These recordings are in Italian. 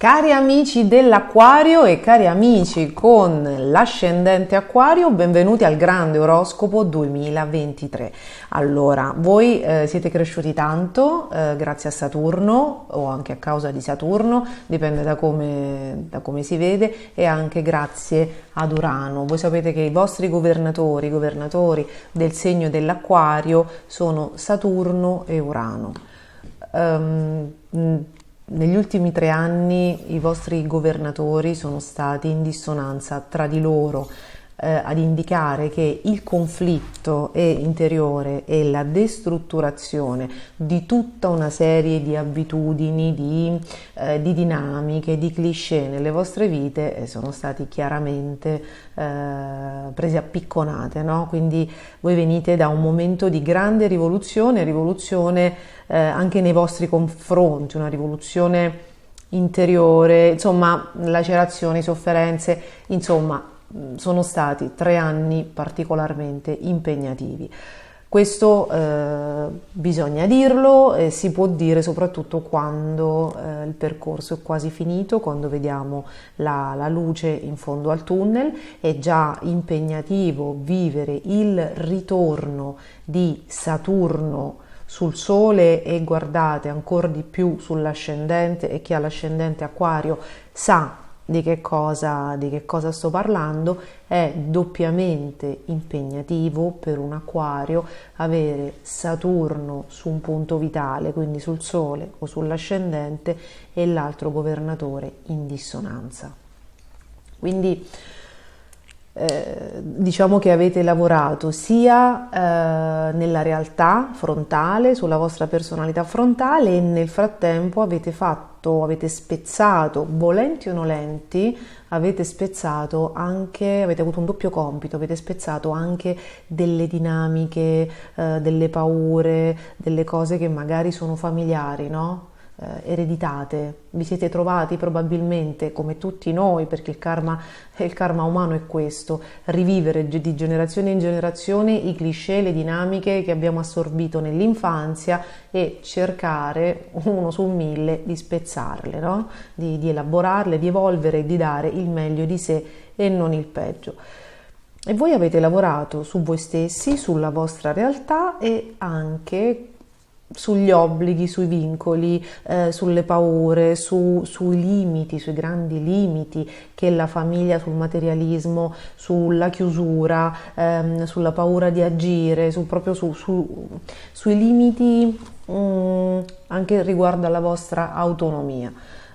Cari amici dell'Acquario e cari amici con l'ascendente Acquario, benvenuti al grande oroscopo 2023. Allora, voi siete cresciuti tanto grazie a Saturno o anche a causa di Saturno, dipende da come si vede, e anche grazie ad Urano. Voi sapete che i vostri governatori del segno dell'Acquario sono Saturno e Urano. Negli ultimi 3 anni i vostri governatori sono stati in dissonanza tra di loro, ad indicare che il conflitto è interiore e la destrutturazione di tutta una serie di abitudini, di dinamiche, di cliché nelle vostre vite sono stati chiaramente presi a picconate, no? Quindi voi venite da un momento di grande rivoluzione anche nei vostri confronti, una rivoluzione interiore, insomma, lacerazioni, sofferenze, insomma, sono stati 3 anni particolarmente impegnativi. Questo bisogna dirlo, e si può dire soprattutto quando il percorso è quasi finito, quando vediamo la luce in fondo al tunnel. È già impegnativo vivere il ritorno di Saturno sul Sole e guardate ancora di più sull'ascendente, e chi ha l'ascendente Acquario sa di che cosa sto parlando. È doppiamente impegnativo per un Acquario avere Saturno su un punto vitale, quindi sul Sole o sull'ascendente, e l'altro governatore in dissonanza. Quindi diciamo che avete lavorato sia nella realtà frontale, sulla vostra personalità frontale, e nel frattempo avete spezzato, volenti o nolenti, avete avuto un doppio compito, avete spezzato anche delle dinamiche, delle paure, delle cose che magari sono familiari, no? Ereditate. Vi siete trovati probabilmente, come tutti noi, perché il karma umano è questo, rivivere di generazione in generazione i cliché, le dinamiche che abbiamo assorbito nell'infanzia, e cercare 1 su 1000 di spezzarle, no? Di elaborarle, di evolvere, di dare il meglio di sé e non il peggio. E voi avete lavorato su voi stessi, sulla vostra realtà, e anche sugli obblighi, sui vincoli, sulle paure, sui limiti, sui grandi limiti che la famiglia, sul materialismo, sulla chiusura, sulla paura di agire, sui limiti anche riguardo alla vostra autonomia.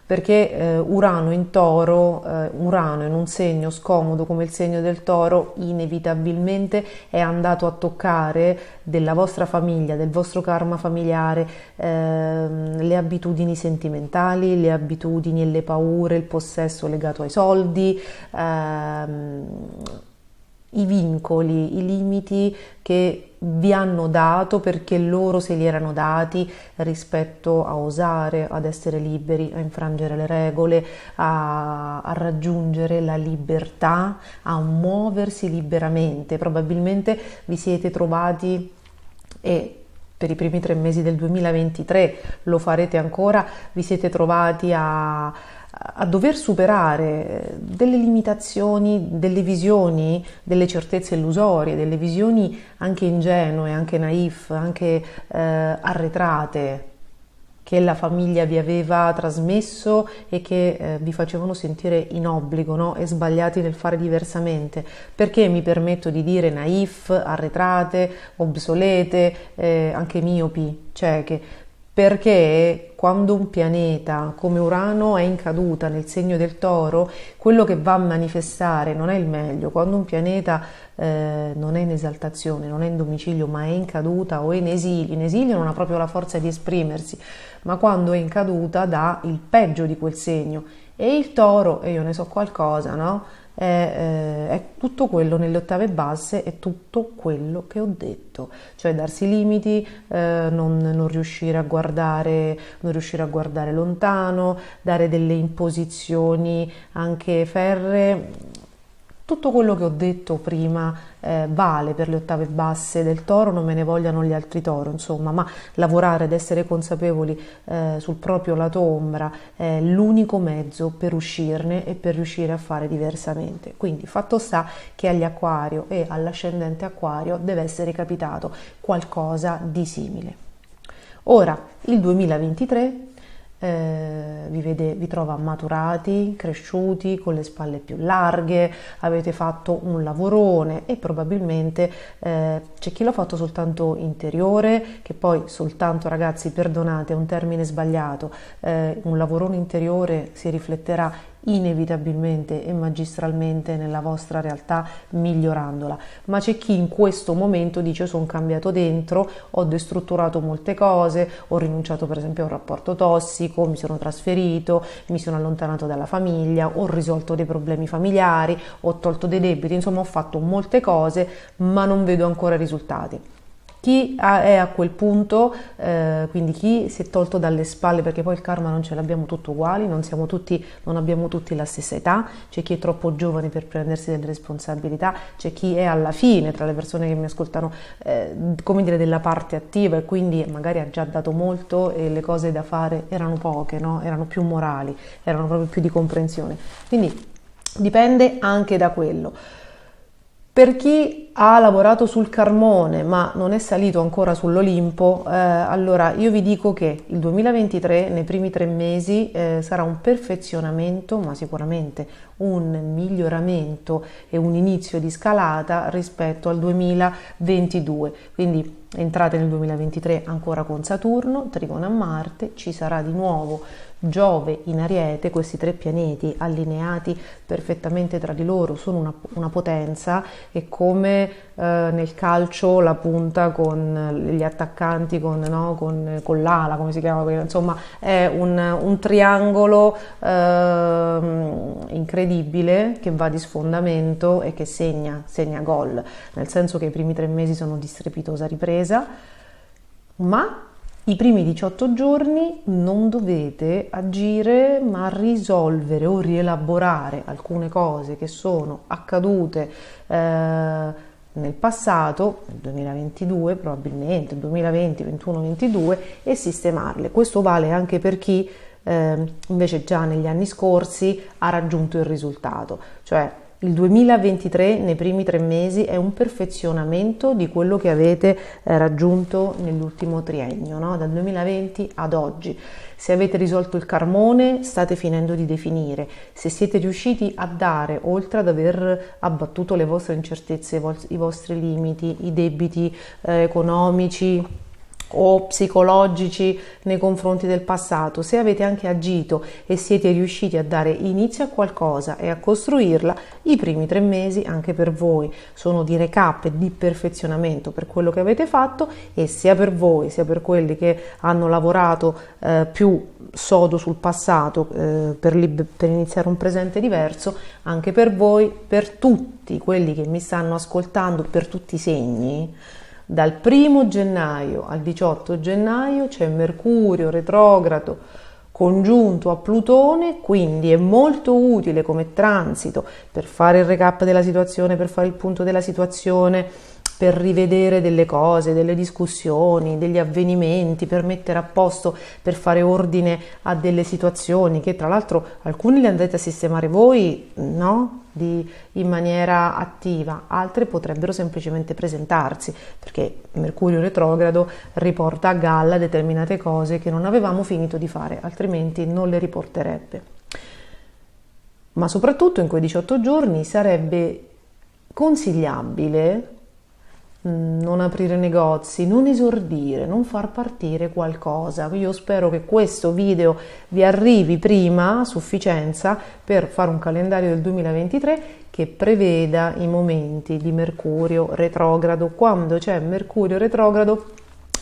Perché Urano in Toro, Urano in un segno scomodo come il segno del Toro, inevitabilmente è andato a toccare della vostra famiglia, del vostro karma familiare, le abitudini sentimentali, le abitudini e le paure, il possesso legato ai soldi, i vincoli, i limiti che vi hanno dato perché loro se li erano dati rispetto a osare, ad essere liberi, a infrangere le regole, a raggiungere la libertà, a muoversi liberamente. Probabilmente vi siete trovati, e per i primi 3 mesi del 2023 lo farete ancora, vi siete trovati a dover superare delle limitazioni, delle visioni, delle certezze illusorie, delle visioni anche ingenue, anche naif, anche arretrate, che la famiglia vi aveva trasmesso e che vi facevano sentire in obbligo, no? E sbagliati nel fare diversamente. Perché mi permetto di dire naif, arretrate, obsolete, anche miopi, cieche? Perché quando un pianeta come Urano è in caduta nel segno del Toro, quello che va a manifestare non è il meglio. Quando un pianeta non è in esaltazione, non è in domicilio, ma è in caduta o è in esilio non ha proprio la forza di esprimersi, ma quando è in caduta dà il peggio di quel segno. E il Toro, e io ne so qualcosa, no? È tutto quello nelle ottave basse, è tutto quello che ho detto, cioè darsi limiti, non riuscire a guardare lontano, dare delle imposizioni anche ferree, Tutto quello che ho detto prima vale per le ottave basse del Toro, non me ne vogliano gli altri Toro, insomma, ma lavorare ed essere consapevoli sul proprio lato ombra è l'unico mezzo per uscirne e per riuscire a fare diversamente. Quindi fatto sta che agli Acquario e all'ascendente Acquario deve essere capitato qualcosa di simile. Ora, il 2023 vi trova maturati, cresciuti, con le spalle più larghe, avete fatto un lavorone e probabilmente c'è chi l'ha fatto soltanto interiore, che poi soltanto, ragazzi, perdonate, è un termine sbagliato, un lavorone interiore si rifletterà inevitabilmente e magistralmente nella vostra realtà migliorandola, ma c'è chi in questo momento dice sono cambiato dentro, ho destrutturato molte cose, ho rinunciato per esempio a un rapporto tossico, mi sono trasferito, mi sono allontanato dalla famiglia, ho risolto dei problemi familiari, ho tolto dei debiti, insomma ho fatto molte cose ma non vedo ancora risultati. Chi è a quel punto, quindi chi si è tolto dalle spalle, perché poi il karma non ce l'abbiamo tutti uguali, non abbiamo tutti la stessa età, c'è chi è troppo giovane per prendersi delle responsabilità, c'è chi è alla fine tra le persone che mi ascoltano, come dire, della parte attiva e quindi magari ha già dato molto e le cose da fare erano poche, no? Erano più morali, erano proprio più di comprensione. Quindi dipende anche da quello. Per chi ha lavorato sul Carmone ma non è salito ancora sull'Olimpo, allora io vi dico che il 2023 nei primi 3 mesi sarà un perfezionamento, ma sicuramente un miglioramento e un inizio di scalata rispetto al 2022. Quindi entrate nel 2023 ancora con Saturno, trigono a Marte, ci sarà di nuovo Giove in Ariete, questi 3 pianeti allineati perfettamente tra di loro sono una potenza, e come nel calcio la punta con gli attaccanti con l'ala, come si chiama, insomma è un triangolo incredibile che va di sfondamento e che segna gol, nel senso che i primi 3 mesi sono di strepitosa ripresa, ma i primi 18 giorni non dovete agire ma risolvere o rielaborare alcune cose che sono accadute nel passato, nel 2022 probabilmente, 2020, 21, 22, e sistemarle. Questo vale anche per chi invece già negli anni scorsi ha raggiunto il risultato, cioè il 2023 nei primi 3 mesi è un perfezionamento di quello che avete raggiunto nell'ultimo triennio, no? Dal 2020 ad oggi. Se avete risolto il Carmone, state finendo di definire. Se siete riusciti a dare, oltre ad aver abbattuto le vostre incertezze, i vostri limiti, i debiti economici o psicologici nei confronti del passato, se avete anche agito e siete riusciti a dare inizio a qualcosa e a costruirla, i primi 3 mesi anche per voi sono di recap e di perfezionamento per quello che avete fatto, e sia per voi sia per quelli che hanno lavorato più sodo sul passato per iniziare un presente diverso, anche per voi, per tutti quelli che mi stanno ascoltando, per tutti i segni. Dal 1 gennaio al 18 gennaio c'è Mercurio retrogrado congiunto a Plutone, quindi è molto utile come transito per fare il recap della situazione, per fare il punto della situazione, per rivedere delle cose, delle discussioni, degli avvenimenti, per mettere a posto, per fare ordine a delle situazioni che tra l'altro alcuni le andrete a sistemare voi, no? In maniera attiva, altre potrebbero semplicemente presentarsi, perché Mercurio retrogrado riporta a galla determinate cose che non avevamo finito di fare, altrimenti non le riporterebbe. Ma soprattutto in quei 18 giorni sarebbe consigliabile non aprire negozi, non esordire, non far partire qualcosa. Io spero che questo video vi arrivi prima a sufficienza per fare un calendario del 2023 che preveda i momenti di Mercurio retrogrado. Quando c'è Mercurio retrogrado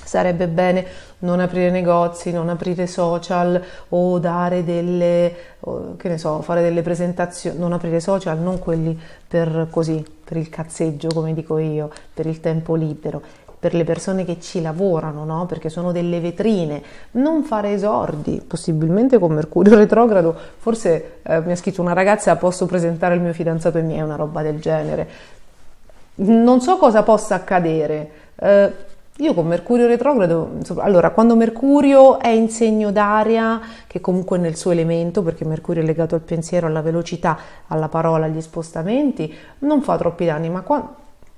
sarebbe bene non aprire negozi, non aprire social o dare fare delle presentazioni, non aprire social, non quelli per il cazzeggio, come dico io, per il tempo libero. per le persone che ci lavorano, no? Perché sono delle vetrine, non fare esordi, possibilmente con Mercurio retrogrado, forse mi ha scritto una ragazza, posso presentare il mio fidanzato ai miei, una roba del genere. Non so cosa possa accadere. Io con Mercurio retrogrado, allora, quando Mercurio è in segno d'aria, che comunque è nel suo elemento, perché Mercurio è legato al pensiero, alla velocità, alla parola, agli spostamenti, non fa troppi danni,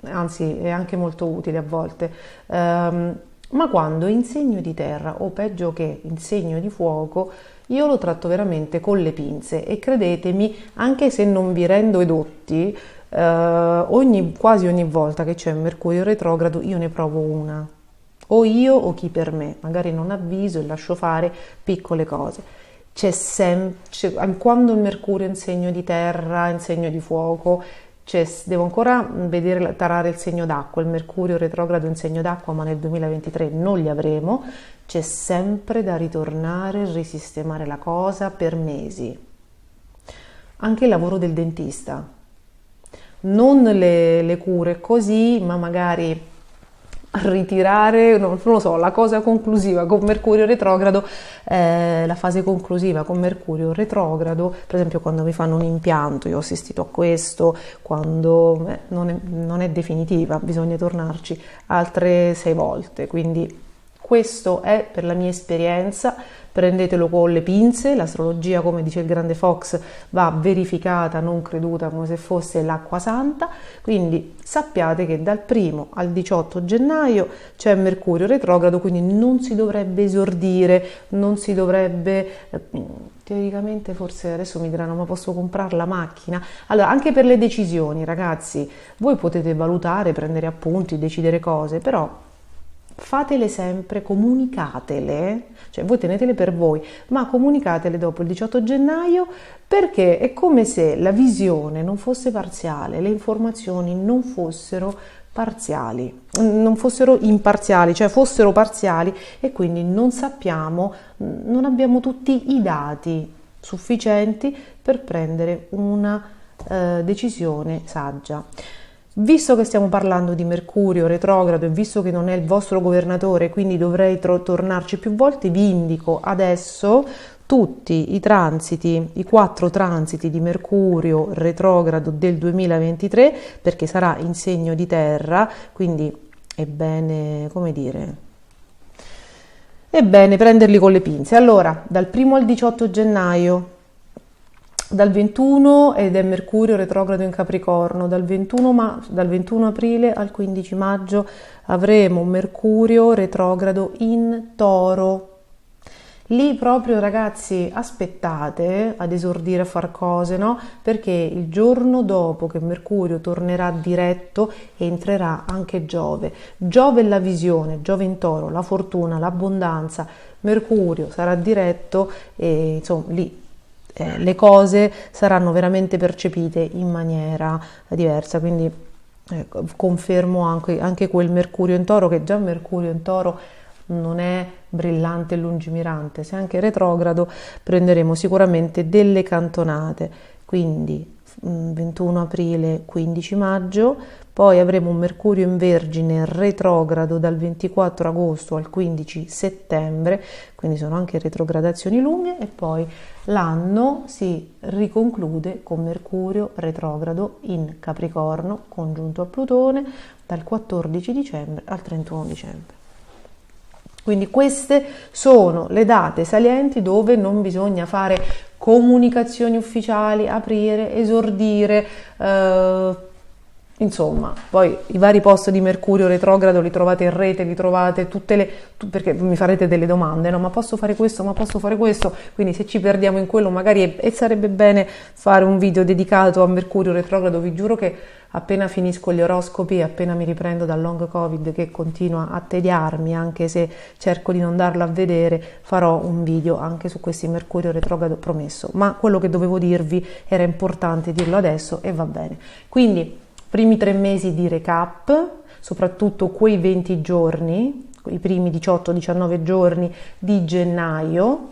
anzi è anche molto utile a volte. Ma quando è in segno di terra, o peggio che in segno di fuoco, io lo tratto veramente con le pinze e credetemi, anche se non vi rendo edotti, quasi ogni volta che c'è Mercurio retrogrado io ne provo una, o io o chi per me, magari non avviso e lascio fare piccole cose. Quando il Mercurio è in segno di terra, in segno di fuoco, devo ancora vedere, tarare il segno d'acqua, il Mercurio retrogrado in segno d'acqua, ma nel 2023 non li avremo, c'è sempre da ritornare e risistemare la cosa per mesi. Anche il lavoro del dentista, non le cure così, ma magari ritirare, non lo so, la cosa conclusiva con Mercurio retrogrado, la fase conclusiva con Mercurio retrogrado, per esempio quando mi fanno un impianto, io ho assistito a questo, quando non è definitiva, bisogna tornarci altre 6 volte, quindi questo è per la mia esperienza, prendetelo con le pinze, l'astrologia, come dice il grande Fox, va verificata, non creduta come se fosse l'acqua santa, quindi sappiate che dal 1 al 18 gennaio c'è Mercurio retrogrado, quindi non si dovrebbe esordire, non si dovrebbe, teoricamente forse adesso mi diranno ma posso comprare la macchina? Allora, anche per le decisioni, ragazzi, voi potete valutare, prendere appunti, decidere cose, però fatele sempre, comunicatele, cioè voi tenetele per voi, ma comunicatele dopo il 18 gennaio perché è come se la visione non fosse parziale, le informazioni non fossero parziali, non fossero imparziali, cioè fossero parziali e quindi non sappiamo, non abbiamo tutti i dati sufficienti per prendere una decisione saggia. Visto che stiamo parlando di Mercurio retrogrado e visto che non è il vostro governatore, quindi dovrei tornarci più volte, vi indico adesso tutti i transiti, i 4 transiti di Mercurio retrogrado del 2023, perché sarà in segno di terra, quindi è bene, come dire, è bene prenderli con le pinze. Allora, dal 1 al 18 gennaio, dal 21 ed è Mercurio retrogrado in Capricorno, dal 21 aprile al 15 maggio avremo Mercurio retrogrado in Toro. Lì proprio, ragazzi, aspettate ad esordire a far cose, no? Perché il giorno dopo che Mercurio tornerà diretto entrerà anche Giove. Giove è la visione, Giove in Toro, la fortuna, l'abbondanza. Mercurio sarà diretto e insomma lì le cose saranno veramente percepite in maniera diversa, quindi confermo anche quel Mercurio in Toro, che già Mercurio in Toro non è brillante e lungimirante, se anche retrogrado prenderemo sicuramente delle cantonate, quindi 21 aprile 15 maggio, poi avremo un Mercurio in Vergine retrogrado dal 24 agosto al 15 settembre, quindi sono anche retrogradazioni lunghe, e poi l'anno si riconclude con Mercurio retrogrado in Capricorno congiunto a Plutone dal 14 dicembre al 31 dicembre. Quindi queste sono le date salienti dove non bisogna fare comunicazioni ufficiali, aprire, esordire, insomma, poi i vari post di Mercurio retrogrado li trovate in rete, li trovate perché mi farete delle domande, no? Ma posso fare questo, ma posso fare questo? Quindi se ci perdiamo in quello magari sarebbe bene fare un video dedicato a Mercurio retrogrado. Vi giuro che appena finisco gli oroscopi, appena mi riprendo dal long covid che continua a tediarmi, anche se cerco di non darlo a vedere, farò un video anche su questi Mercurio retrogrado, promesso. Ma quello che dovevo dirvi era importante dirlo adesso e va bene. Quindi primi 3 mesi di recap, soprattutto quei 20 giorni, i primi 18-19 giorni di gennaio.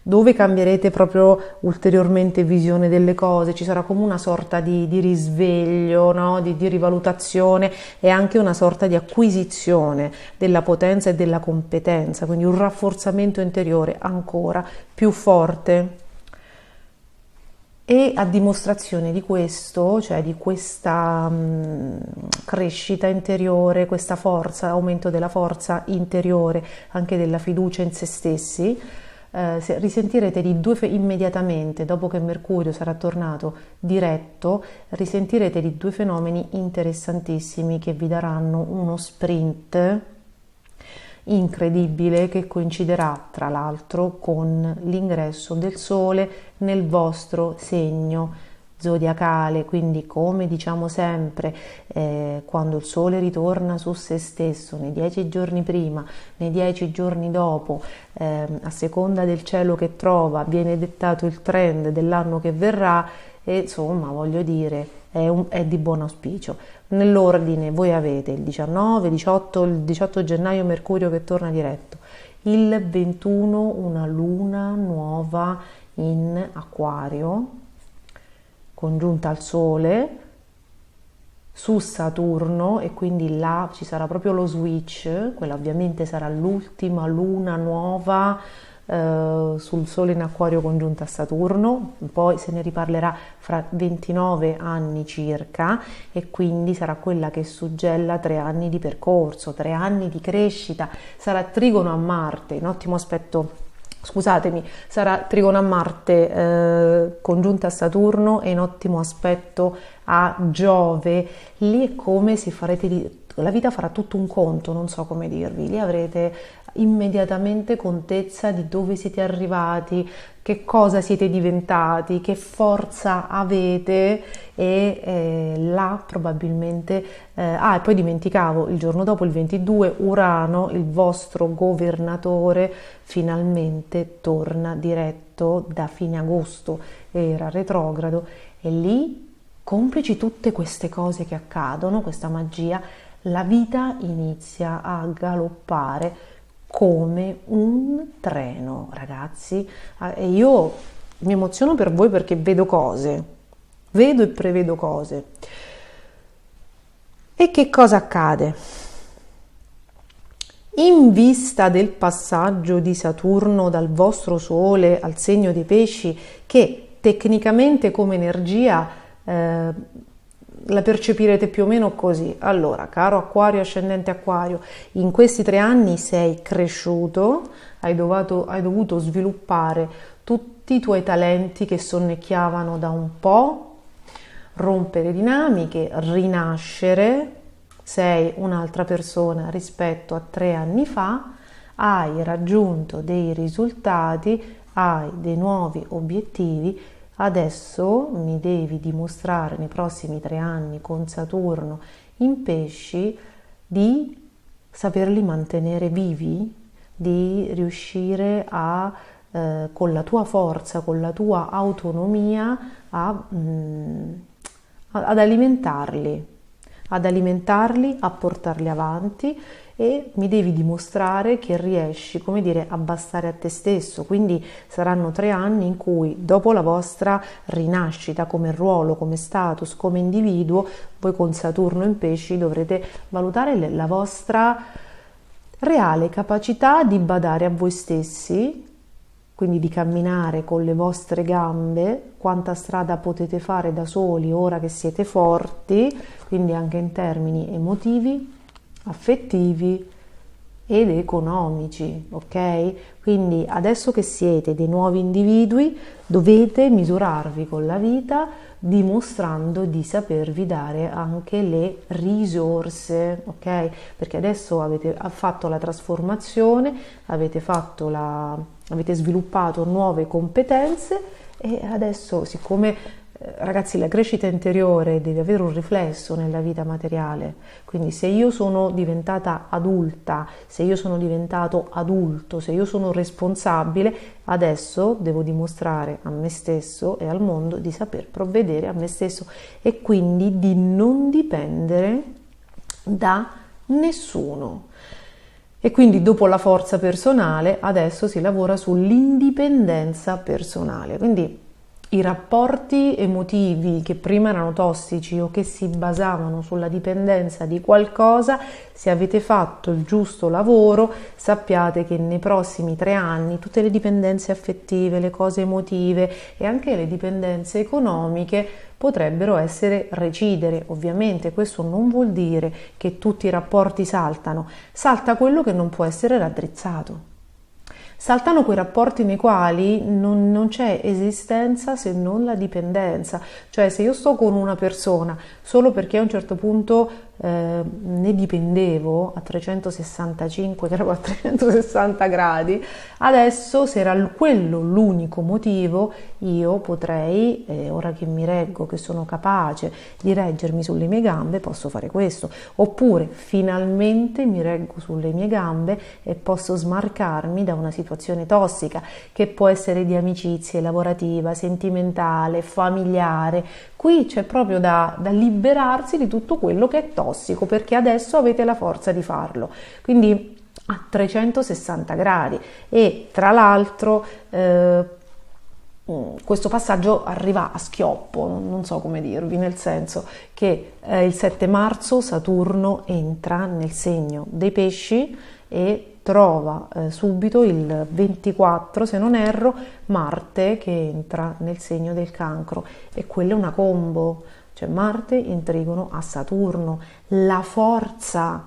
dove cambierete proprio ulteriormente visione delle cose, ci sarà come una sorta di risveglio, no? Di rivalutazione e anche una sorta di acquisizione della potenza e della competenza, quindi un rafforzamento interiore ancora più forte. E a dimostrazione di questo, cioè di questa crescita interiore, questa forza, aumento della forza interiore, anche della fiducia in se stessi, risentirete immediatamente, dopo che Mercurio sarà tornato diretto, risentirete di due fenomeni interessantissimi che vi daranno uno sprint incredibile che coinciderà tra l'altro con l'ingresso del Sole nel vostro segno zodiacale, quindi come diciamo sempre, quando il Sole ritorna su se stesso nei 10 giorni prima, nei 10 giorni dopo, a seconda del cielo che trova, viene dettato il trend dell'anno che verrà e insomma voglio dire è di buon auspicio. Nell'ordine voi avete il 19, il 18 gennaio Mercurio che torna diretto, il 21 una luna nuova in Acquario congiunta al Sole su Saturno e quindi là ci sarà proprio lo switch, quella ovviamente sarà l'ultima luna nuova sul Sole in Acquario congiunta a Saturno, poi se ne riparlerà fra 29 anni circa e quindi sarà quella che suggella 3 anni di percorso, 3 anni di crescita, sarà trigono a Marte, in ottimo aspetto, scusatemi, sarà trigono a Marte congiunta a Saturno e in ottimo aspetto a Giove, lì è come se farete la vita farà tutto un conto, non so come dirvi, lì avrete immediatamente contezza di dove siete arrivati, che cosa siete diventati, che forza avete e là probabilmente e poi dimenticavo, il giorno dopo il 22 Urano, il vostro governatore, finalmente torna diretto da fine agosto, era retrogrado e lì, complici tutte queste cose che accadono, questa magia, la vita inizia a galoppare come un treno, ragazzi. E io mi emoziono per voi perché vedo cose, vedo e prevedo cose. E che cosa accade? In vista del passaggio di Saturno dal vostro Sole al segno dei Pesci, che tecnicamente come energia la percepirete più o meno così. Allora, caro Acquario, ascendente Acquario, in questi 3 anni sei cresciuto, hai dovuto sviluppare tutti i tuoi talenti che sonnecchiavano da un po', rompere dinamiche, rinascere, sei un'altra persona rispetto a 3 anni fa, hai raggiunto dei risultati, hai dei nuovi obiettivi. Adesso mi devi dimostrare nei prossimi 3 anni con Saturno in Pesci di saperli mantenere vivi, di riuscire a, con la tua forza, con la tua autonomia, ad alimentarli, a portarli avanti e mi devi dimostrare che riesci, come dire, a bastare a te stesso. Quindi saranno 3 anni in cui dopo la vostra rinascita come ruolo, come status, come individuo, voi con Saturno in Pesci dovrete valutare la vostra reale capacità di badare a voi stessi, quindi di camminare con le vostre gambe, quanta strada potete fare da soli ora che siete forti, quindi anche in termini emotivi, affettivi ed economici, ok? Quindi adesso che siete dei nuovi individui dovete misurarvi con la vita dimostrando di sapervi dare anche le risorse, ok? Perché adesso avete fatto la trasformazione, avete sviluppato nuove competenze e adesso, siccome ragazzi, la crescita interiore deve avere un riflesso nella vita materiale, quindi se io sono diventata adulta, se io sono diventato adulto, se io sono responsabile, adesso devo dimostrare a me stesso e al mondo di saper provvedere a me stesso e quindi di non dipendere da nessuno. E quindi dopo la forza personale adesso si lavora sull'indipendenza personale. Quindi i rapporti emotivi che prima erano tossici o che si basavano sulla dipendenza di qualcosa, se avete fatto il giusto lavoro, sappiate che nei prossimi 3 anni tutte le dipendenze affettive, le cose emotive e anche le dipendenze economiche potrebbero essere recidere. Ovviamente questo non vuol dire che tutti i rapporti saltano, salta quello che non può essere raddrizzato. Saltano quei rapporti nei quali non c'è esistenza se non la dipendenza, cioè se io sto con una persona solo perché a un certo punto ne dipendevo a 365, che ero a 360 gradi, adesso se era quello l'unico motivo, io potrei, ora che mi reggo, che sono capace di reggermi sulle mie gambe, posso fare questo, oppure finalmente mi reggo sulle mie gambe e posso smarcarmi da una situazione tossica che può essere di amicizie, lavorativa, sentimentale, familiare. Qui c'è proprio da liberarsi di tutto quello che è tossico, perché adesso avete la forza di farlo. Quindi a 360 gradi e tra l'altro questo passaggio arriva a schioppo, non so come dirvi, nel senso che il 7 marzo Saturno entra nel segno dei pesci e trova subito il 24, se non erro, Marte che entra nel segno del Cancro, e quella è una combo, cioè Marte in trigono a Saturno, la forza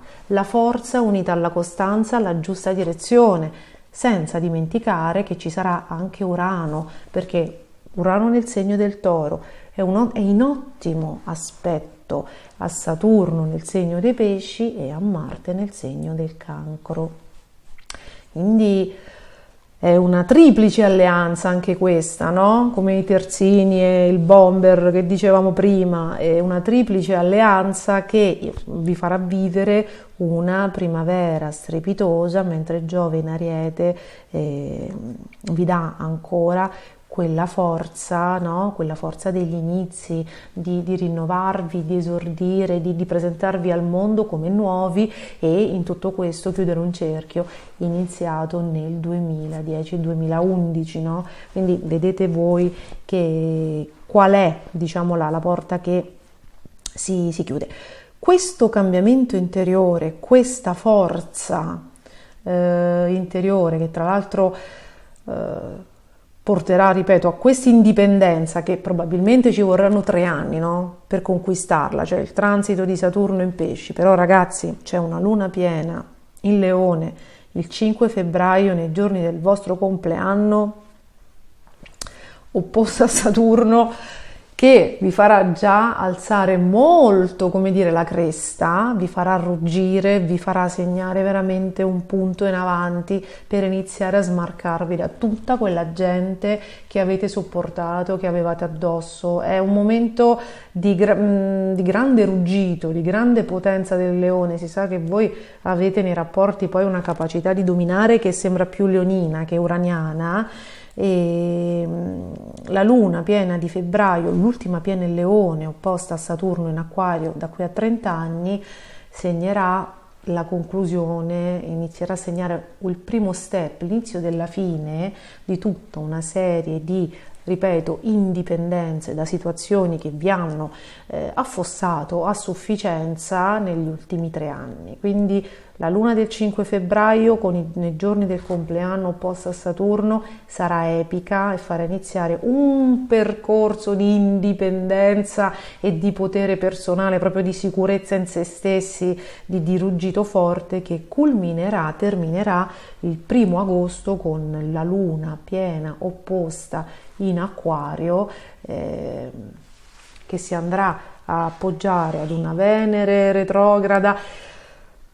unita alla costanza, alla giusta direzione, senza dimenticare che ci sarà anche Urano, perché Urano nel segno del Toro è in ottimo aspetto a Saturno nel segno dei pesci e a Marte nel segno del Cancro. Quindi è una triplice alleanza anche questa, no? Come i terzini e il bomber che dicevamo prima, è una triplice alleanza che vi farà vivere una primavera strepitosa, mentre Giove in Ariete vi dà ancora quella forza, no? Quella forza degli inizi, di rinnovarvi, di esordire, di presentarvi al mondo come nuovi, e in tutto questo chiudere un cerchio iniziato nel 2010-2011, no? Quindi vedete voi che qual è, diciamo, la porta che si chiude. Questo cambiamento interiore, questa forza interiore che tra l'altro porterà, ripeto, a questa indipendenza che probabilmente ci vorranno 3 anni, no? Per conquistarla, cioè il transito di Saturno in Pesci. Però ragazzi, c'è una luna piena in Leone il 5 febbraio, nei giorni del vostro compleanno, opposta a Saturno, che vi farà già alzare molto, come dire, la cresta, vi farà ruggire, vi farà segnare veramente un punto in avanti per iniziare a smarcarvi da tutta quella gente che avete sopportato, che avevate addosso. È un momento di grande ruggito, di grande potenza del leone. Si sa che voi avete nei rapporti poi una capacità di dominare che sembra più leonina che uraniana. E la luna piena di febbraio, l'ultima piena in Leone opposta a Saturno in Acquario da qui a 30 anni, segnerà la conclusione, inizierà a segnare il primo step, l'inizio della fine di tutta una serie di, ripeto, indipendenze da situazioni che vi hanno affossato a sufficienza negli ultimi 3 anni. Quindi la luna del 5 febbraio nei giorni del compleanno opposta a Saturno sarà epica e farà iniziare un percorso di indipendenza e di potere personale, proprio di sicurezza in se stessi, di ruggito forte, che terminerà il 1 agosto con la luna piena opposta in Acquario, che si andrà a appoggiare ad una Venere retrograda.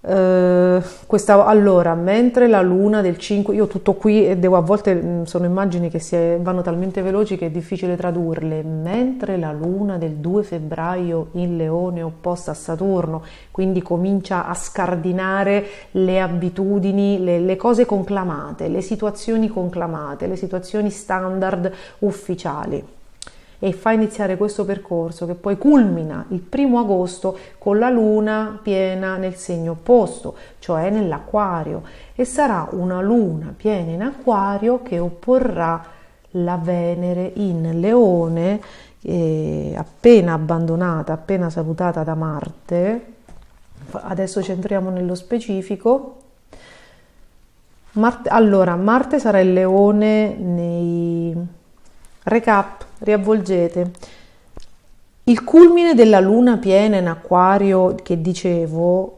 Allora, mentre la luna del 5, io tutto qui e a volte sono immagini che vanno talmente veloci che è difficile tradurle, mentre la luna del 2 febbraio in Leone opposta a Saturno, quindi comincia a scardinare le abitudini, le cose conclamate, le situazioni conclamate, le situazioni standard ufficiali. e fa iniziare questo percorso che poi culmina il 1° agosto con la luna piena nel segno opposto, cioè nell'Acquario, e sarà una luna piena in Acquario che opporrà la Venere in Leone, appena abbandonata, appena salutata da Marte. Adesso ci entriamo nello specifico. Marte sarà il Leone nei recap, riavvolgete. Il culmine della luna piena in Acquario che dicevo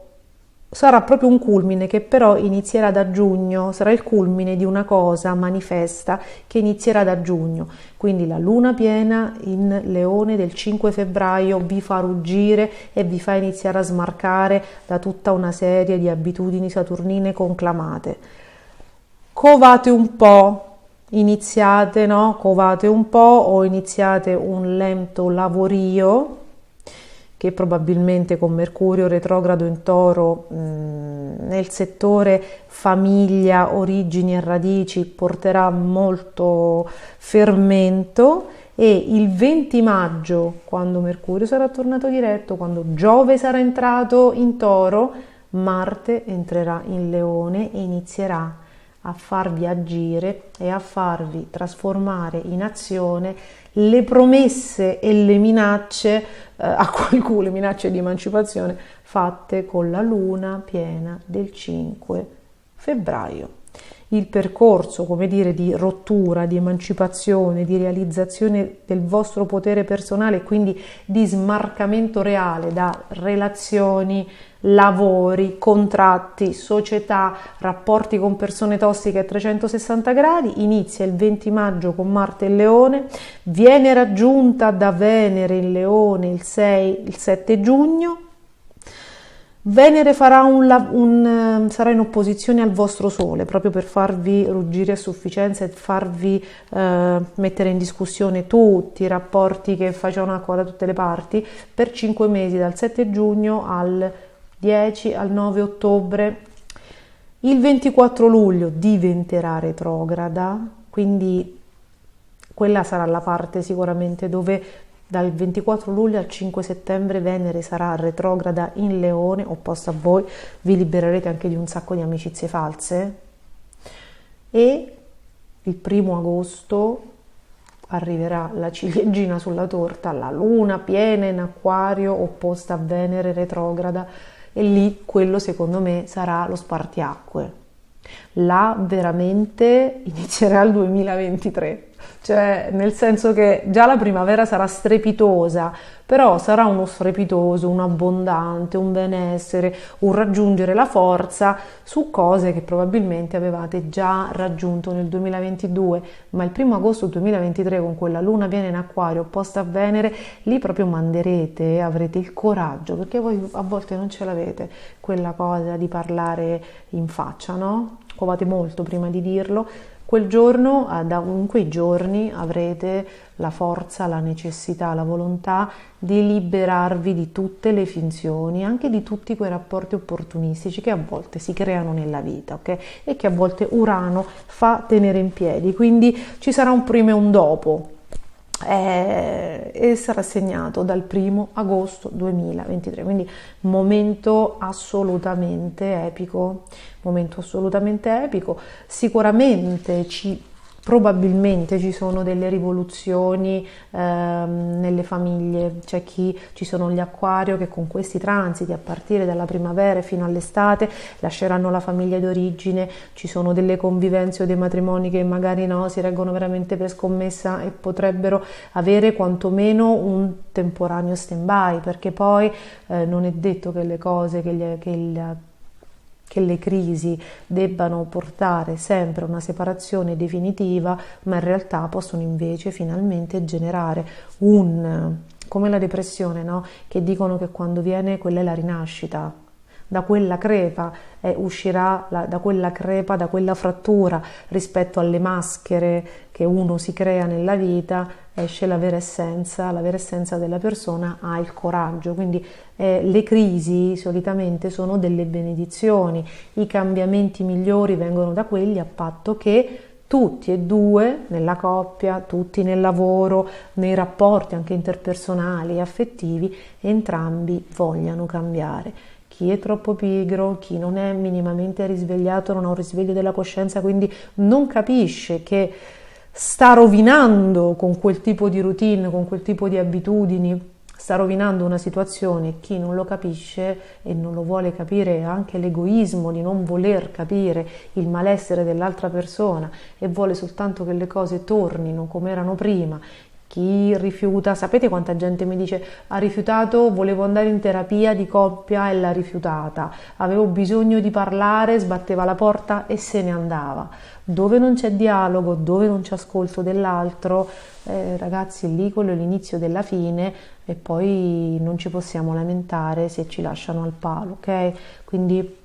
sarà proprio un culmine che però inizierà da giugno, sarà il culmine di una cosa manifesta che inizierà da giugno. Quindi la luna piena in Leone del 5 febbraio vi fa ruggire e vi fa iniziare a smarcare da tutta una serie di abitudini saturnine conclamate. Covate un po', iniziate, no? Covate un po' o iniziate un lento lavorio che probabilmente con Mercurio retrogrado in Toro nel settore famiglia, origini e radici porterà molto fermento, e il 20 maggio, quando Mercurio sarà tornato diretto, quando Giove sarà entrato in Toro, Marte entrerà in Leone e inizierà a farvi agire e a farvi trasformare in azione le promesse e le minacce a qualcuno, le minacce di emancipazione fatte con la luna piena del 5 febbraio. Il percorso, come dire, di rottura, di emancipazione, di realizzazione del vostro potere personale e quindi di smarcamento reale da relazioni, lavori, contratti, società, rapporti con persone tossiche a 360 gradi, inizia il 20 maggio con Marte in Leone, viene raggiunta da Venere in Leone il 7 giugno. Venere sarà in opposizione al vostro Sole, proprio per farvi ruggire a sufficienza e farvi mettere in discussione tutti i rapporti che facevano acqua da tutte le parti, per 5 mesi, dal 7 giugno al 10 al 9 ottobre. Il 24 luglio diventerà retrograda, quindi quella sarà la parte sicuramente dove dal 24 luglio al 5 settembre Venere sarà retrograda in Leone, opposta a voi, vi libererete anche di un sacco di amicizie false, e il 1° agosto arriverà la ciliegina sulla torta, la luna piena in Acquario opposta a Venere retrograda, e lì quello secondo me sarà lo spartiacque. Là veramente inizierà il 2023, cioè nel senso che già la primavera sarà strepitosa, però sarà uno strepitoso, un abbondante, un benessere, un raggiungere la forza su cose che probabilmente avevate già raggiunto nel 2022, ma il 1° agosto 2023 con quella luna piena in Acquario opposta a Venere, lì proprio manderete, avrete il coraggio, perché voi a volte non ce l'avete, quella cosa di parlare in faccia, no? Covate molto prima di dirlo. Quel giorno, in quei giorni avrete la forza, la necessità, la volontà di liberarvi di tutte le finzioni, anche di tutti quei rapporti opportunistici che a volte si creano nella vita, ok? E che a volte Urano fa tenere in piedi, quindi ci sarà un prima e un dopo. E sarà segnato dal 1° agosto 2023, quindi momento assolutamente epico, sicuramente probabilmente ci sono delle rivoluzioni nelle famiglie, ci sono gli Acquario che con questi transiti a partire dalla primavera fino all'estate lasceranno la famiglia d'origine, ci sono delle convivenze o dei matrimoni che magari no, si reggono veramente per scommessa e potrebbero avere quantomeno un temporaneo stand-by, perché poi non è detto che le cose, che le crisi debbano portare sempre a una separazione definitiva, ma in realtà possono invece finalmente generare come la depressione, no? Che dicono che quando viene quella è la rinascita, da quella crepa uscirà, da quella frattura rispetto alle maschere che uno si crea nella vita, esce la vera essenza della persona, ha il coraggio. Quindi le crisi solitamente sono delle benedizioni, i cambiamenti migliori vengono da quelli a patto che tutti e due nella coppia, tutti nel lavoro, nei rapporti anche interpersonali e affettivi, entrambi vogliano cambiare. Chi è troppo pigro, chi non è minimamente risvegliato, non ha un risveglio della coscienza, quindi non capisce che sta rovinando con quel tipo di routine, con quel tipo di abitudini, sta rovinando una situazione. Chi non lo capisce e non lo vuole capire, anche l'egoismo di non voler capire il malessere dell'altra persona e vuole soltanto che le cose tornino come erano prima. Chi rifiuta, sapete quanta gente mi dice: ha rifiutato, volevo andare in terapia di coppia e l'ha rifiutata, avevo bisogno di parlare, sbatteva la porta e se ne andava. Dove non c'è dialogo, dove non c'è ascolto dell'altro, ragazzi, lì quello è l'inizio della fine e poi non ci possiamo lamentare se ci lasciano al palo, ok? Quindi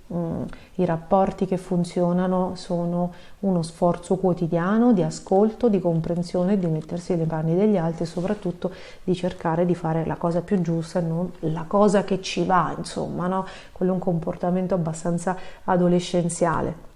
i rapporti che funzionano sono uno sforzo quotidiano di ascolto, di comprensione, di mettersi nei panni degli altri e soprattutto di cercare di fare la cosa più giusta e non la cosa che ci va, insomma, no? Quello è un comportamento abbastanza adolescenziale.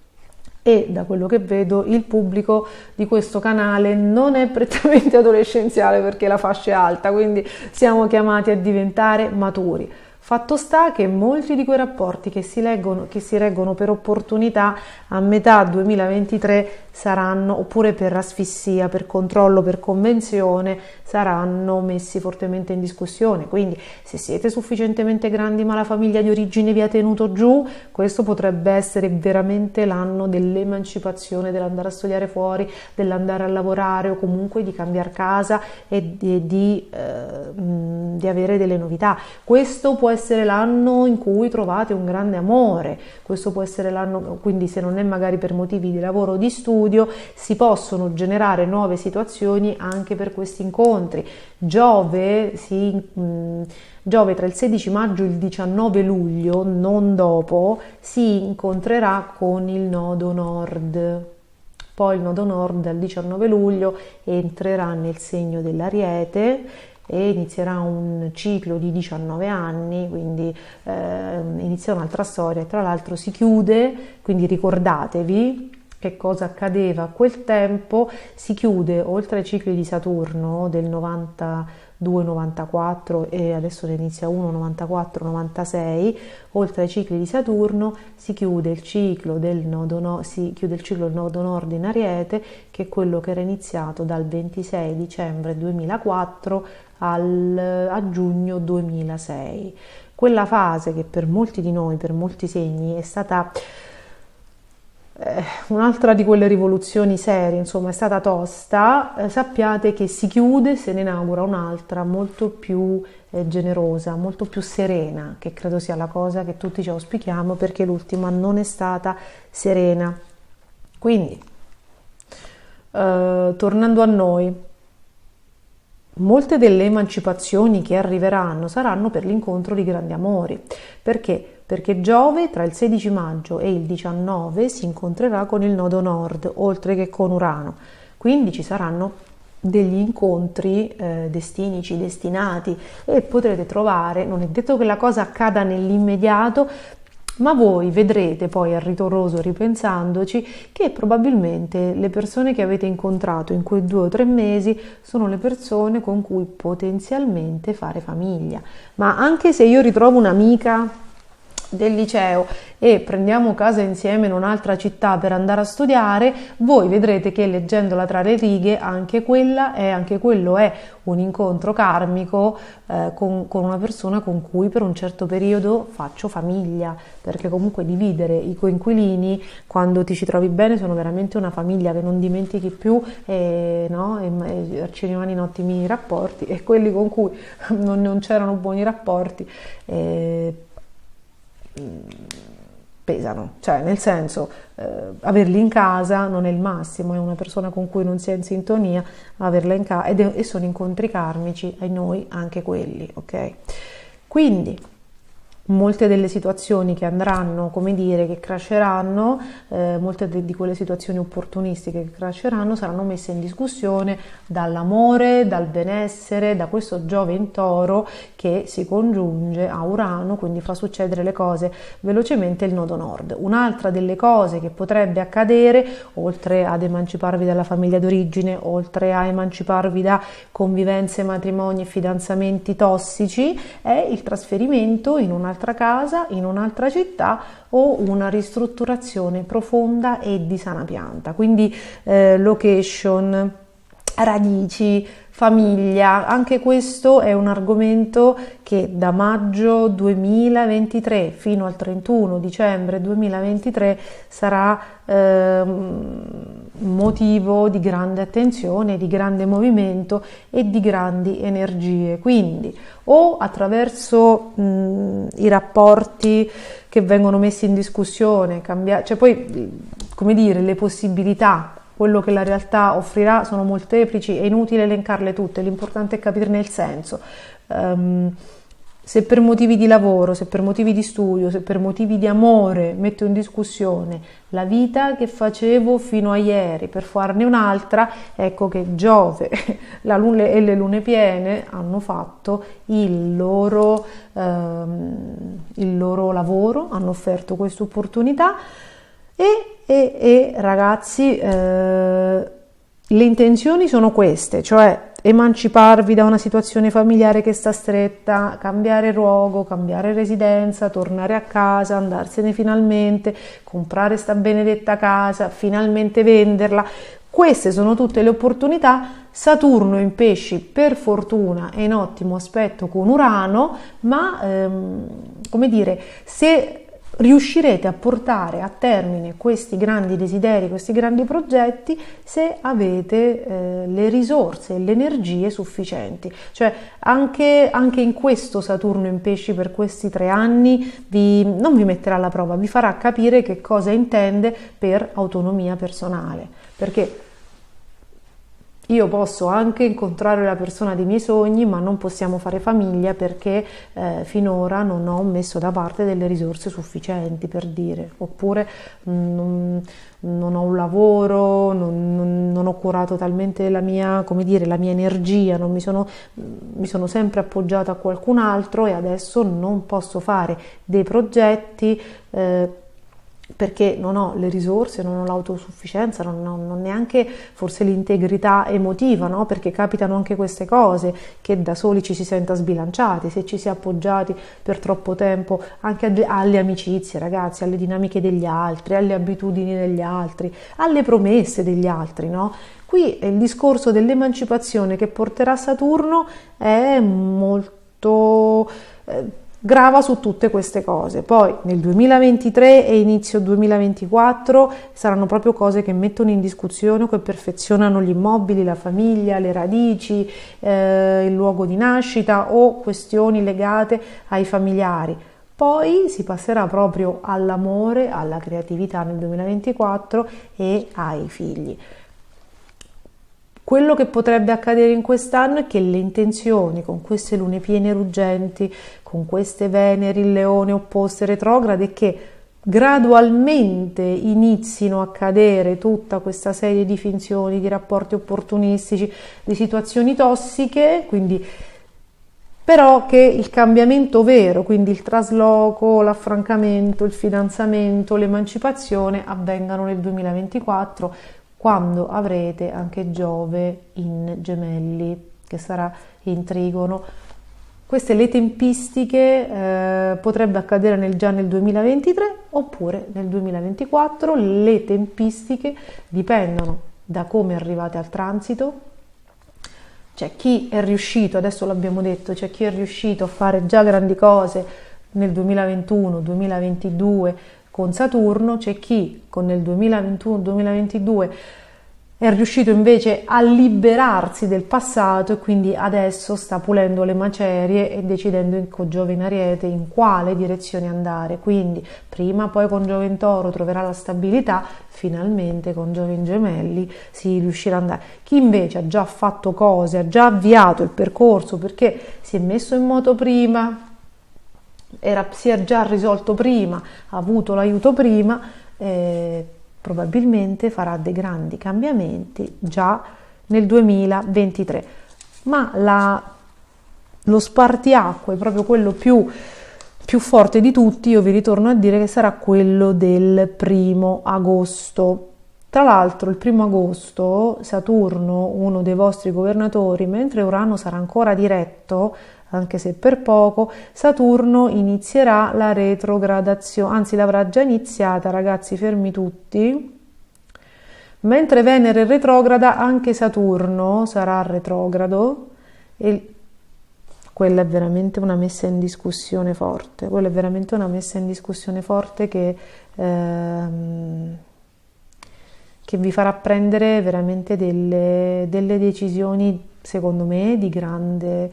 E da quello che vedo il pubblico di questo canale non è prettamente adolescenziale perché la fascia è alta, quindi siamo chiamati a diventare maturi. Fatto sta che molti di quei rapporti che si reggono per opportunità a metà 2023 saranno, oppure per asfissia, per controllo, per convenzione, saranno messi fortemente in discussione. Quindi se siete sufficientemente grandi ma la famiglia di origine vi ha tenuto giù, questo potrebbe essere veramente l'anno dell'emancipazione, dell'andare a studiare fuori, dell'andare a lavorare o comunque di cambiare casa e di avere delle novità. Questo può essere l'anno in cui trovate un grande amore, questo può essere l'anno, quindi se non è magari per motivi di lavoro o di studio, si possono generare nuove situazioni anche per questi incontri. Giove tra il 16 maggio e il 19 luglio, non dopo, si incontrerà con il nodo nord. Poi il nodo nord dal 19 luglio entrerà nel segno dell'Ariete e inizierà un ciclo di 19 anni, quindi inizia un'altra storia. Tra l'altro si chiude, quindi ricordatevi che cosa accadeva a quel tempo, si chiude oltre ai cicli di Saturno del 92-94 e adesso ne inizia uno 94-96, oltre ai cicli di Saturno si chiude il ciclo del nodo nord in Ariete, che è quello che era iniziato dal 26 dicembre 2004 a giugno 2006. Quella fase che per molti di noi, per molti segni, è stata un'altra di quelle rivoluzioni serie, insomma è stata tosta, sappiate che si chiude, se ne inaugura un'altra molto più generosa, molto più serena, che credo sia la cosa che tutti ci auspichiamo, perché l'ultima non è stata serena. Quindi tornando a noi, molte delle emancipazioni che arriveranno saranno per l'incontro di grandi amori. Perché? Perché Giove tra il 16 maggio e il 19 si incontrerà con il nodo nord, oltre che con Urano. Quindi ci saranno degli incontri destinici, destinati, e potrete trovare, non è detto che la cosa accada nell'immediato, ma voi vedrete poi al ritroso, ripensandoci, che probabilmente le persone che avete incontrato in quei 2 o 3 mesi sono le persone con cui potenzialmente fare famiglia. Ma anche se io ritrovo un'amica del liceo e prendiamo casa insieme in un'altra città per andare a studiare, voi vedrete che leggendola tra le righe anche quello è un incontro karmico con una persona con cui per un certo periodo faccio famiglia, perché comunque dividere i coinquilini quando ti ci trovi bene sono veramente una famiglia che non dimentichi più, no? E ci rimani ottimi rapporti, e quelli con cui non c'erano buoni rapporti pesano, cioè nel senso averli in casa non è il massimo, è una persona con cui non si è in sintonia, averla in casa e sono incontri karmici, ai noi anche quelli, ok? Quindi molte delle situazioni che andranno, come dire, che crasheranno, molte di quelle situazioni opportunistiche che crasheranno saranno messe in discussione dall'amore, dal benessere, da questo Giove in Toro che si congiunge a Urano, quindi fa succedere le cose velocemente il nodo nord. Un'altra delle cose che potrebbe accadere, oltre ad emanciparvi dalla famiglia d'origine, oltre a emanciparvi da convivenze, matrimoni e fidanzamenti tossici, è il trasferimento in un'altra casa, in un'altra città o una ristrutturazione profonda e di sana pianta. Quindi location, radici, famiglia, anche questo è un argomento che da maggio 2023 fino al 31 dicembre 2023 sarà motivo di grande attenzione, di grande movimento e di grandi energie. Quindi o attraverso i rapporti che vengono messi in discussione, cioè poi, come dire, le possibilità, quello che la realtà offrirà sono molteplici, è inutile elencarle tutte, l'importante è capirne il senso. Se per motivi di lavoro, se per motivi di studio, se per motivi di amore metto in discussione la vita che facevo fino a ieri per farne un'altra, ecco che Giove e le lune piene hanno fatto il loro lavoro, hanno offerto questa opportunità e ragazzi, le intenzioni sono queste, cioè emanciparvi da una situazione familiare che sta stretta, cambiare luogo, cambiare residenza, tornare a casa, andarsene finalmente, comprare sta benedetta casa, finalmente venderla. Queste sono tutte le opportunità. Saturno in Pesci per fortuna è in ottimo aspetto con Urano, ma come dire, se riuscirete a portare a termine questi grandi desideri, questi grandi progetti, se avete le risorse e le energie sufficienti. Cioè anche in questo Saturno in Pesci per questi 3 anni non vi metterà alla prova, vi farà capire che cosa intende per autonomia personale, perché io posso anche incontrare la persona dei miei sogni, ma non possiamo fare famiglia perché finora non ho messo da parte delle risorse sufficienti, per dire, oppure non ho un lavoro, non ho curato talmente la mia, come dire, la mia energia, mi sono sempre appoggiata a qualcun altro e adesso non posso fare dei progetti perché non ho le risorse, non ho l'autosufficienza, non ho neanche forse l'integrità emotiva, no? Perché capitano anche queste cose, che da soli ci si senta sbilanciati, se ci si è appoggiati per troppo tempo anche alle amicizie, ragazzi, alle dinamiche degli altri, alle abitudini degli altri, alle promesse degli altri, no? Qui il discorso dell'emancipazione che porterà Saturno è molto grava su tutte queste cose. Poi nel 2023 e inizio 2024 saranno proprio cose che mettono in discussione, che perfezionano gli immobili, la famiglia, le radici, il luogo di nascita o questioni legate ai familiari. Poi si passerà proprio all'amore, alla creatività nel 2024 e ai figli. Quello che potrebbe accadere in quest'anno è che le intenzioni con queste lune piene ruggenti, con queste Venere in Leone opposte retrograde, che gradualmente inizino a cadere tutta questa serie di finzioni, di rapporti opportunistici, di situazioni tossiche, quindi però che il cambiamento vero, quindi il trasloco, l'affrancamento, il fidanzamento, l'emancipazione avvengano nel 2024, quando avrete anche Giove in Gemelli, che sarà in trigono. Queste le tempistiche, potrebbe accadere già nel 2023 oppure nel 2024, le tempistiche dipendono da come arrivate al transito. C'è chi è riuscito, adesso l'abbiamo detto, c'è chi è riuscito a fare già grandi cose nel 2021-2022 con Saturno, c'è chi nel 2021-2022 è riuscito invece a liberarsi del passato e quindi adesso sta pulendo le macerie e decidendo con Giove in Ariete in quale direzione andare. Quindi prima poi con Giove in Toro troverà la stabilità, finalmente con Giove in Gemelli si riuscirà ad andare. Chi invece ha già fatto cose, ha già avviato il percorso perché si è messo in moto prima, si è già risolto prima, ha avuto l'aiuto prima, probabilmente farà dei grandi cambiamenti già nel 2023. Ma lo spartiacque, proprio quello più forte di tutti, io vi ritorno a dire che sarà quello del 1° agosto. Tra l'altro il 1° agosto Saturno, uno dei vostri governatori, mentre Urano sarà ancora diretto, anche se per poco, Saturno inizierà la retrogradazione, anzi l'avrà già iniziata, ragazzi, fermi tutti. Mentre Venere è retrograda, anche Saturno sarà retrogrado e quella è veramente una messa in discussione forte, quella è veramente una messa in discussione forte che vi farà prendere veramente delle decisioni, secondo me, di grande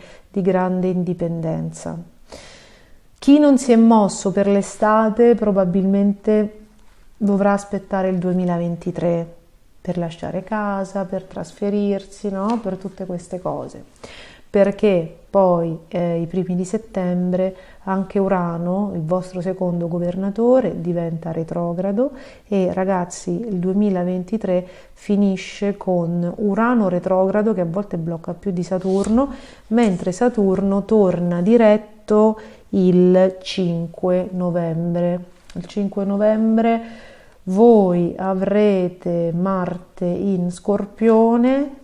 indipendenza. Chi non si è mosso per l'estate probabilmente dovrà aspettare il 2023 per lasciare casa, per trasferirsi, no? Per tutte queste cose. Perché poi i primi di settembre anche Urano, il vostro secondo governatore, diventa retrogrado e ragazzi il 2023 finisce con Urano retrogrado che a volte blocca più di Saturno, mentre Saturno torna diretto il 5 novembre. Il 5 novembre voi avrete Marte in Scorpione.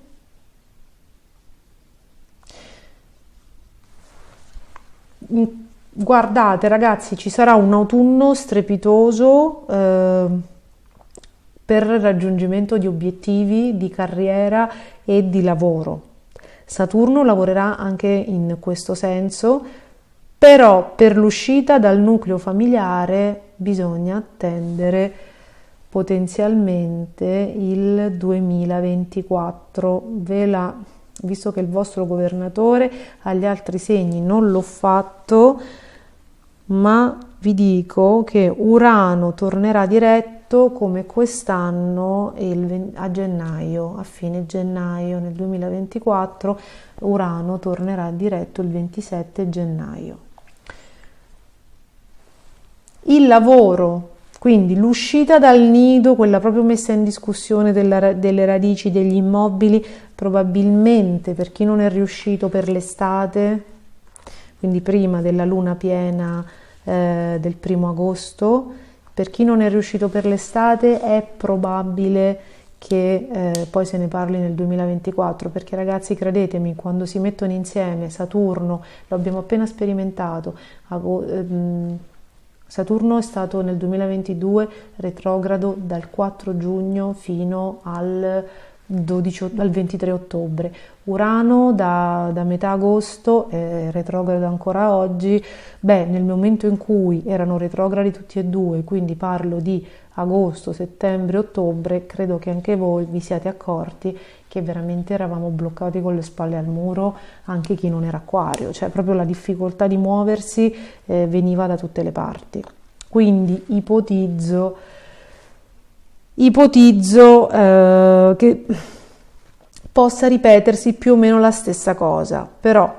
Guardate ragazzi, ci sarà un autunno strepitoso per il raggiungimento di obiettivi di carriera e di lavoro. Saturno lavorerà anche in questo senso, però per l'uscita dal nucleo familiare bisogna attendere potenzialmente il 2024. Visto che il vostro governatore agli altri segni non l'ho fatto, ma vi dico che Urano tornerà diretto come quest'anno a gennaio, a fine gennaio nel 2024 Urano tornerà diretto il 27 gennaio. Il lavoro, quindi l'uscita dal nido, quella proprio messa in discussione delle radici degli immobili, probabilmente per chi non è riuscito per l'estate, quindi prima della luna piena del 1° agosto, per chi non è riuscito per l'estate è probabile che poi se ne parli nel 2024, perché ragazzi credetemi, quando si mettono insieme Saturno, lo abbiamo appena sperimentato, Saturno è stato nel 2022 retrogrado dal 4 giugno fino al 23 ottobre. Urano da metà agosto è retrogrado ancora oggi. Nel momento in cui erano retrogradi tutti e due, quindi parlo di agosto, settembre, ottobre, credo che anche voi vi siate accorti che veramente eravamo bloccati con le spalle al muro, anche chi non era acquario, cioè proprio la difficoltà di muoversi veniva da tutte le parti. Quindi ipotizzo che possa ripetersi più o meno la stessa cosa, però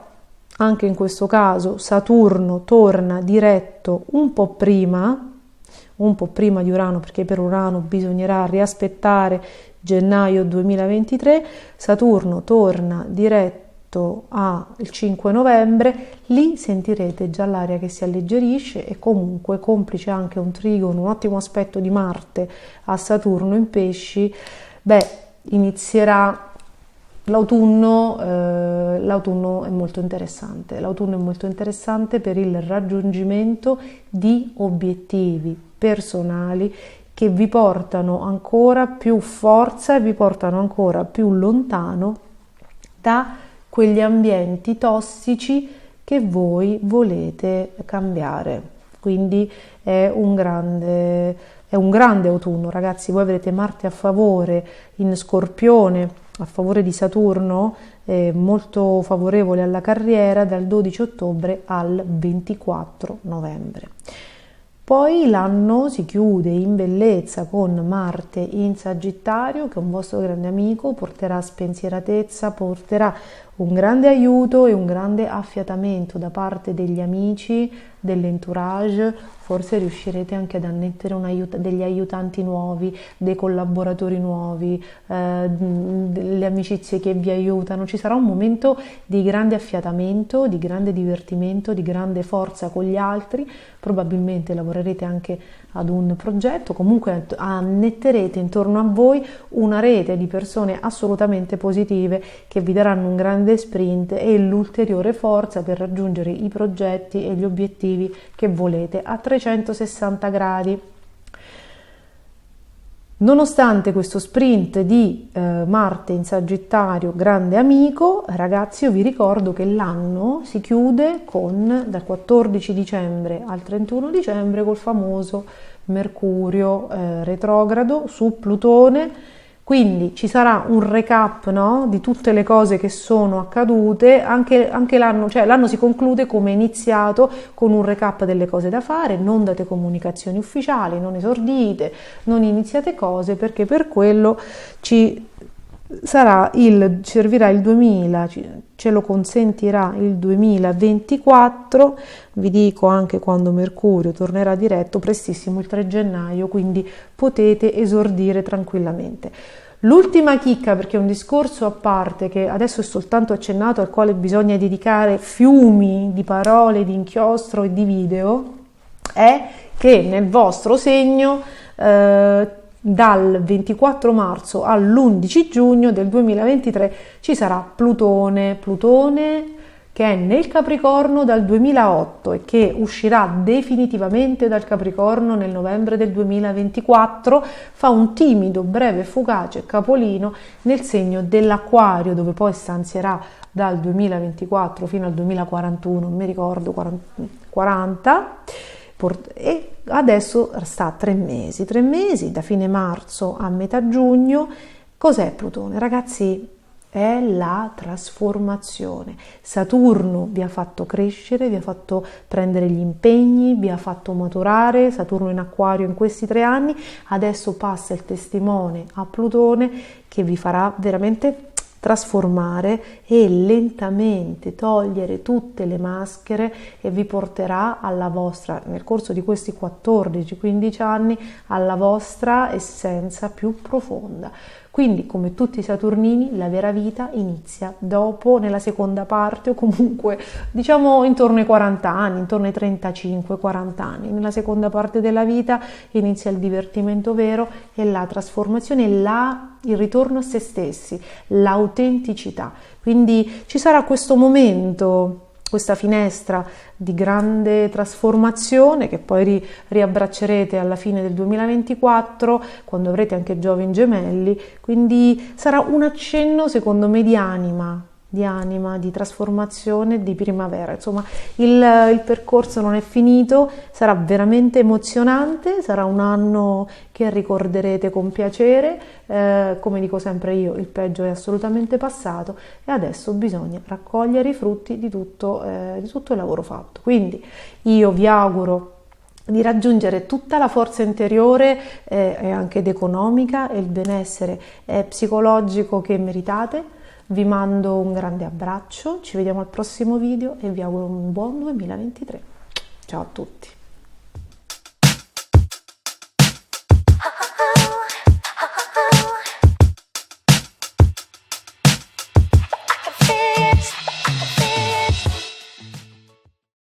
anche in questo caso Saturno torna diretto un po' prima di Urano, perché per Urano bisognerà riaspettare gennaio 2023, Saturno torna diretto il 5 novembre, lì sentirete già l'aria che si alleggerisce e comunque complice anche un trigono, un ottimo aspetto di Marte a Saturno in Pesci, inizierà l'autunno è molto interessante. L'autunno è molto interessante per il raggiungimento di obiettivi personali che vi portano ancora più forza e vi portano ancora più lontano da quegli ambienti tossici che voi volete cambiare. Quindi è un grande autunno, ragazzi. Voi avrete Marte a favore in Scorpione, a favore di Saturno, molto favorevole alla carriera dal 12 ottobre al 24 novembre. Poi l'anno si chiude in bellezza con Marte in Sagittario, che è un vostro grande amico, porterà spensieratezza, porterà un grande aiuto e un grande affiatamento da parte degli amici, dell'entourage, forse riuscirete anche ad annettere degli aiutanti nuovi, dei collaboratori nuovi, delle amicizie che vi aiutano. Ci sarà un momento di grande affiatamento, di grande divertimento, di grande forza con gli altri, probabilmente lavorerete anche ad un progetto, comunque annetterete intorno a voi una rete di persone assolutamente positive che vi daranno un grande sprint e l'ulteriore forza per raggiungere i progetti e gli obiettivi che volete a 360 gradi. Nonostante questo sprint di Marte in Sagittario, grande amico, ragazzi, io vi ricordo che l'anno si chiude dal 14 dicembre al 31 dicembre col famoso Mercurio retrogrado su Plutone. Quindi ci sarà un recap, no, di tutte le cose che sono accadute, anche l'anno, cioè l'anno si conclude come è iniziato, con un recap delle cose da fare. Non date comunicazioni ufficiali, non esordite, non iniziate cose, perché per quello servirà il 2000, ce lo consentirà il 2024, vi dico anche quando Mercurio tornerà diretto, prestissimo, il 3 gennaio, quindi potete esordire tranquillamente. L'ultima chicca, perché è un discorso a parte che adesso è soltanto accennato, al quale bisogna dedicare fiumi di parole, di inchiostro e di video, è che nel vostro segno dal 24 marzo all'11 giugno del 2023 ci sarà Plutone che è nel Capricorno dal 2008 e che uscirà definitivamente dal Capricorno nel novembre del 2024, fa un timido, breve, fugace capolino nel segno dell'Acquario, dove poi stanzierà dal 2024 fino al 2041, non mi ricordo, 40, e adesso sta 3 mesi, da fine marzo a metà giugno. Cos'è Plutone? Ragazzi, è la trasformazione. Saturno vi ha fatto crescere, vi ha fatto prendere gli impegni, vi ha fatto maturare. Saturno in Acquario in questi 3 anni, adesso passa il testimone a Plutone che vi farà veramente trasformare e lentamente togliere tutte le maschere e vi porterà alla vostra, nel corso di questi 14-15 anni, alla vostra essenza più profonda. Quindi, come tutti i saturnini, la vera vita inizia dopo, nella seconda parte, o comunque diciamo intorno ai 40 anni, intorno ai 35-40 anni. Nella seconda parte della vita inizia il divertimento vero e la trasformazione, il ritorno a se stessi, l'autenticità. Quindi ci sarà questo momento, questa finestra di grande trasformazione che poi riabbraccerete alla fine del 2024, quando avrete anche Giove in Gemelli. Quindi sarà un accenno, secondo me, di anima, di trasformazione, di primavera. Insomma, il percorso non è finito, sarà veramente emozionante, sarà un anno che ricorderete con piacere. Come dico sempre io, il peggio è assolutamente passato e adesso bisogna raccogliere i frutti di tutto il lavoro fatto. Quindi io vi auguro di raggiungere tutta la forza interiore e anche ed economica e il benessere psicologico che meritate. Vi mando un grande abbraccio, ci vediamo al prossimo video e vi auguro un buon 2023. Ciao a tutti!